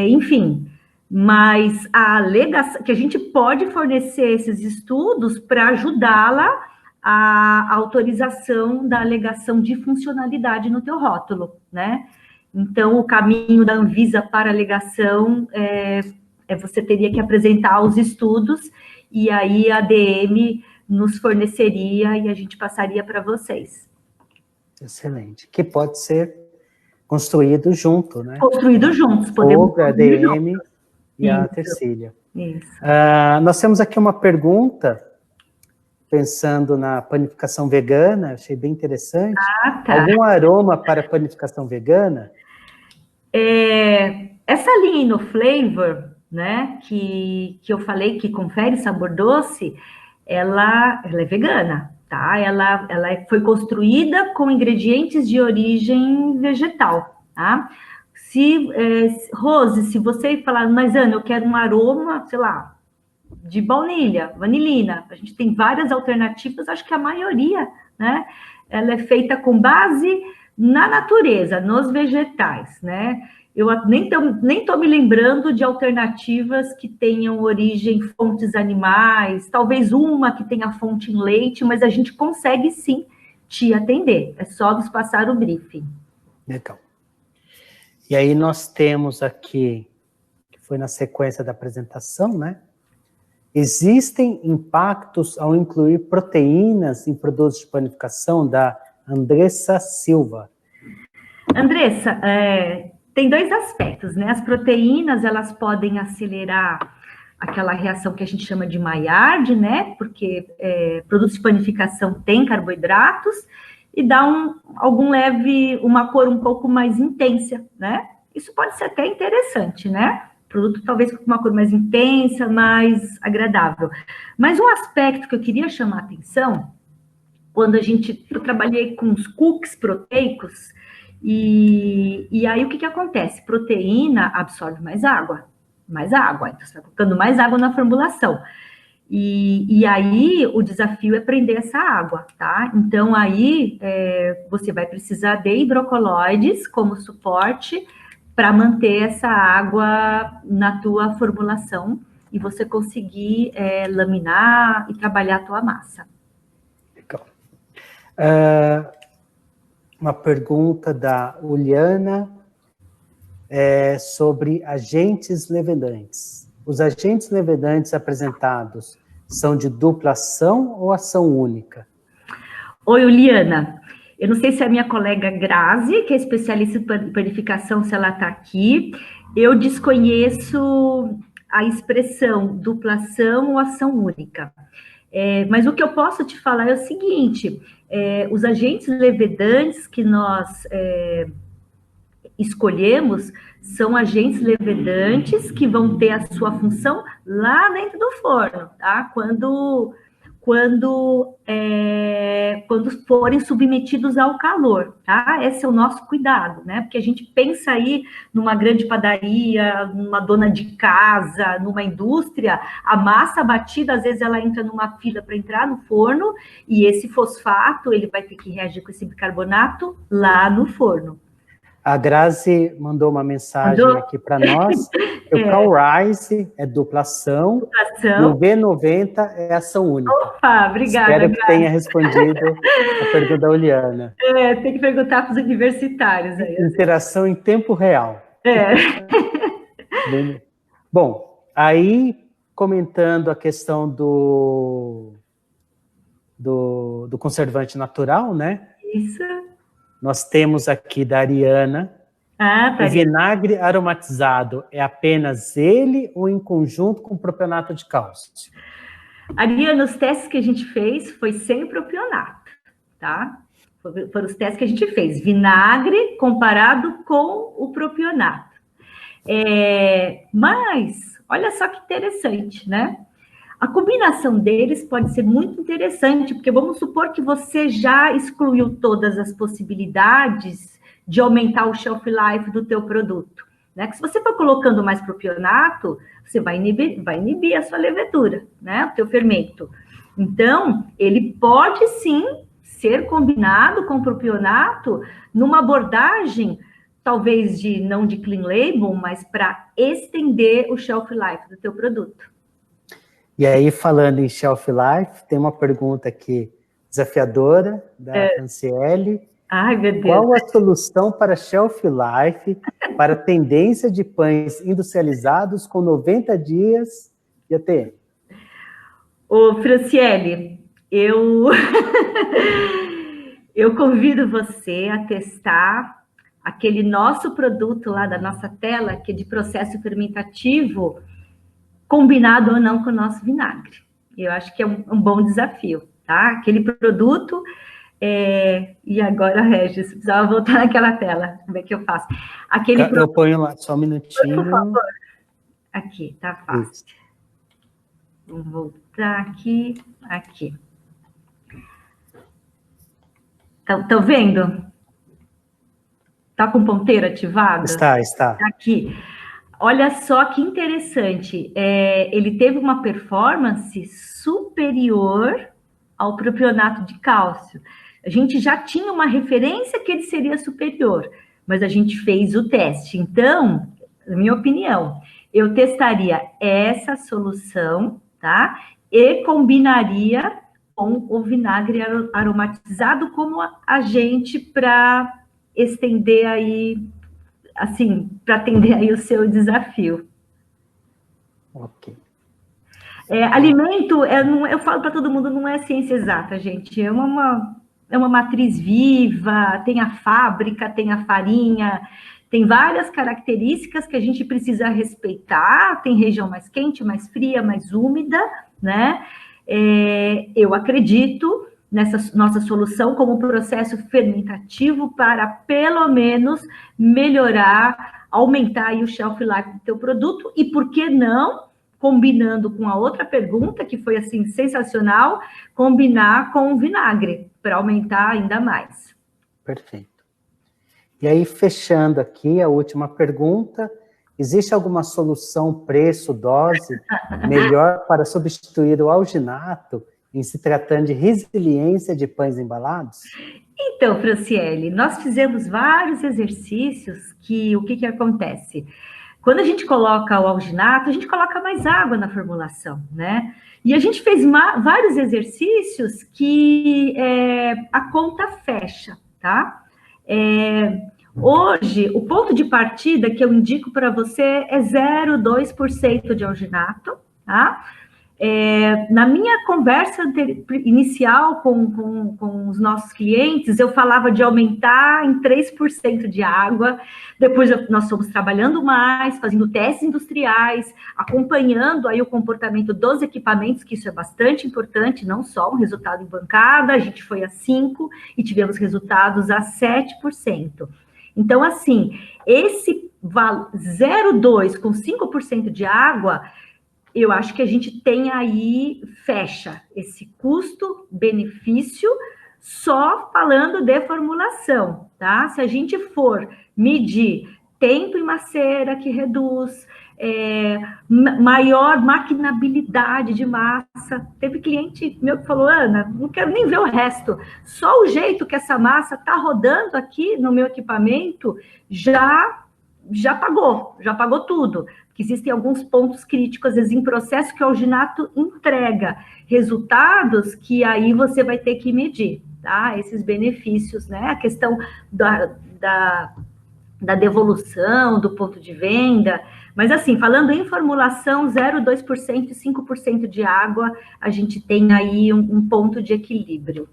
enfim, mas a alegação, que a gente pode fornecer esses estudos para ajudá-la a autorização da alegação de funcionalidade no teu rótulo, né? Então, o caminho da Anvisa para a alegação você teria que apresentar os estudos e aí a ADM nos forneceria e a gente passaria para vocês. Excelente. Que pode ser construído junto, né? Construído juntos. Podemos a ADM e a Tercília. Isso. Nós temos aqui uma pergunta, pensando na panificação vegana, achei bem interessante. Tá. Algum aroma para panificação vegana? Essa linha InnoFlavor, né, que eu falei que confere sabor doce, ela é vegana, tá? Ela foi construída com ingredientes de origem vegetal, tá? Rose, se você falar, mas Ana, eu quero um aroma, sei lá, de baunilha, vanilina. A gente tem várias alternativas, acho que a maioria, né? Ela é feita com base na natureza, nos vegetais, né? Eu nem tô me lembrando de alternativas que tenham origem em fontes animais, talvez uma que tenha fonte em leite, mas a gente consegue sim te atender. É só nos passar o briefing. Legal. E aí nós temos aqui, que foi na sequência da apresentação, né? Existem impactos ao incluir proteínas em produtos de panificação, da Andressa Silva. Andressa, tem dois aspectos, né? As proteínas, elas podem acelerar aquela reação que a gente chama de Maillard, né? Porque produtos de panificação têm carboidratos e dá uma cor um pouco mais intensa, né? Isso pode ser até interessante, né? Produto talvez com uma cor mais intensa, mais agradável. Mas um aspecto que eu queria chamar a atenção, quando eu trabalhei com os cookies proteicos, e aí o que acontece? Proteína absorve mais água, então você vai colocando mais água na formulação. E aí o desafio é prender essa água, tá? Então aí você vai precisar de hidrocoloides como suporte para manter essa água na tua formulação e você conseguir laminar e trabalhar a tua massa. Legal. Uma pergunta da Uliana sobre agentes levedantes. Os agentes levedantes apresentados são de dupla ação ou ação única? Oi, Uliana. Eu não sei se é a minha colega Grazi, que é especialista em panificação, se ela está aqui. Eu desconheço a expressão dupla ação ou ação única. Mas o que eu posso te falar é o seguinte, os agentes levedantes que nós escolhemos são agentes levedantes que vão ter a sua função lá dentro do forno, tá? Quando forem submetidos ao calor, tá? Esse é o nosso cuidado, né? Porque a gente pensa aí numa grande padaria, numa dona de casa, numa indústria, a massa batida, às vezes ela entra numa fila para entrar no forno e esse fosfato, ele vai ter que reagir com esse bicarbonato lá no forno. A Grazi mandou uma mensagem aqui para nós. O Cal-Rise é duplação, e o V90 é ação única. Opa, obrigada, Espero que Grazi. tenha respondido a pergunta da Uliana. Tem que perguntar para os universitários aí. Interação em tempo real. Bom, aí comentando a questão do conservante natural, né? Isso. Nós temos aqui da Ariana, o vinagre aromatizado é apenas ele ou em conjunto com propionato de cálcio? Ariana, os testes que a gente fez foi sem propionato, tá? Foram os testes que a gente fez, vinagre comparado com o propionato. Mas, olha só que interessante, né? A combinação deles pode ser muito interessante, porque vamos supor que você já excluiu todas as possibilidades de aumentar o shelf life do teu produto, né? Que se você for colocando mais propionato, você vai inibir a sua levedura, né? O teu fermento. Então, ele pode sim ser combinado com propionato numa abordagem, talvez não de clean label, mas para estender o shelf life do teu produto. E aí, falando em shelf life, tem uma pergunta aqui desafiadora da Franciele. Ai, meu Deus. Qual a solução para shelf life para tendência de pães industrializados com 90 dias de ATM? Ô, Franciele, eu convido você a testar aquele nosso produto lá da nossa tela, que é de processo fermentativo, combinado ou não com o nosso vinagre. Eu acho que é um bom desafio, tá? Aquele produto... E agora, Regis, precisava voltar naquela tela. Como é que eu faço? Eu ponho lá, só um minutinho. Por favor. Aqui, tá fácil. Isso. Vou voltar aqui. Estão vendo? Tá com ponteiro ativado? Está. Aqui. Olha só que interessante, ele teve uma performance superior ao propionato de cálcio. A gente já tinha uma referência que ele seria superior, mas a gente fez o teste. Então, na minha opinião, eu testaria essa solução, tá? E combinaria com o vinagre aromatizado como agente para estender aí, assim, para atender aí o seu desafio. Ok. Alimento, eu falo para todo mundo, não é ciência exata, gente. É uma matriz viva, tem a fábrica, tem a farinha, tem várias características que a gente precisa respeitar. Tem região mais quente, mais fria, mais úmida, né? Eu acredito nessa nossa solução como processo fermentativo para, pelo menos, melhorar, aumentar aí o shelf life do teu produto. E por que não, combinando com a outra pergunta, que foi, assim, sensacional, combinar com o vinagre, para aumentar ainda mais. Perfeito. E aí, fechando aqui a última pergunta, existe alguma solução preço-dose melhor para substituir o alginato em se tratando de resiliência de pães embalados? Então, Franciele, nós fizemos vários exercícios que o que acontece? Quando a gente coloca o alginato, a gente coloca mais água na formulação, né? E a gente fez vários exercícios que a conta fecha, tá? Hoje, o ponto de partida que eu indico para você é 0,2% de alginato, tá? Na minha conversa inicial com os nossos clientes, eu falava de aumentar em 3% de água. Depois nós fomos trabalhando mais, fazendo testes industriais, acompanhando aí o comportamento dos equipamentos, que isso é bastante importante, não só um resultado em bancada, a gente foi a 5% e tivemos resultados a 7%. Então, assim, esse 0,2% com 5% de água, eu acho que a gente tem aí, fecha esse custo-benefício só falando de formulação, tá? Se a gente for medir tempo em macera que reduz, maior maquinabilidade de massa. Teve cliente meu que falou, Ana, não quero nem ver o resto, só o jeito que essa massa está rodando aqui no meu equipamento já pagou tudo. Porque existem alguns pontos críticos, às vezes, em processo que o alginato entrega resultados que aí você vai ter que medir, tá? Esses benefícios, né? A questão da devolução, do ponto de venda. Mas, assim, falando em formulação, 0,2% e 5% de água, a gente tem aí um ponto de equilíbrio.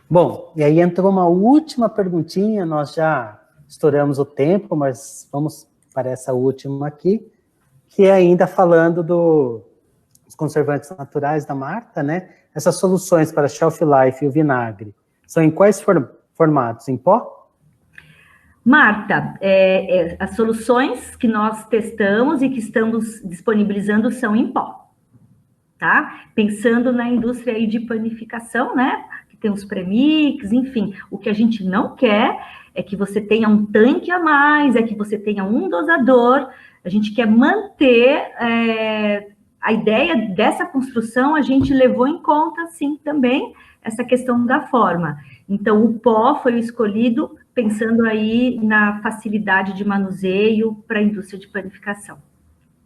Bom, e aí entrou uma última perguntinha, nós já estouramos o tempo, mas vamos para essa última aqui, que é ainda falando dos conservantes naturais da Marta, né? Essas soluções para shelf life e o vinagre, são em quais formatos? Em pó? Marta, as soluções que nós testamos e que estamos disponibilizando são em pó, tá? Pensando na indústria aí de panificação, né? Que tem os premix, enfim, o que a gente não quer é que você tenha um tanque a mais, é que você tenha um dosador. A gente quer manter a ideia dessa construção, a gente levou em conta, sim, também essa questão da forma. Então, o pó foi escolhido pensando aí na facilidade de manuseio para a indústria de panificação.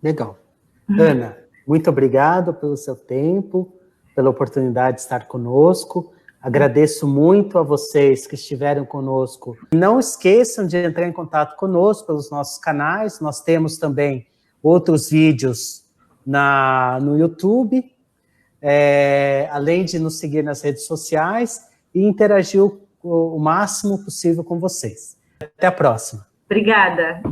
Legal. Ana, muito obrigado pelo seu tempo, pela oportunidade de estar conosco. Agradeço muito a vocês que estiveram conosco. Não esqueçam de entrar em contato conosco pelos nossos canais. Nós temos também outros vídeos no YouTube, além de nos seguir nas redes sociais e interagir o máximo possível com vocês. Até a próxima. Obrigada.